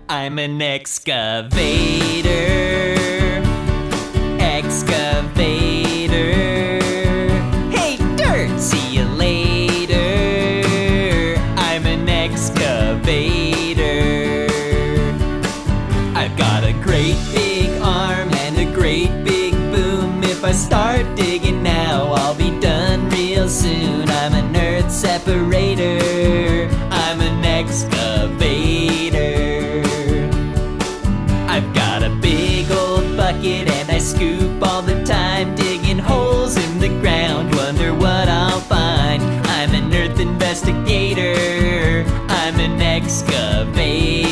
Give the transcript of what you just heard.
I'm an excavator. Excavator. Hey, dirt! See you later. I'm an excavator. I've got a great big arm and a great big boom. If I start digging now, I'll be done real soon. I'm an earth separator. I'm an excavator. I've got a big old bucket and I scoop all the time, digging holes in the ground, wonder what I'll find. I'm an earth investigator. I'm an excavator.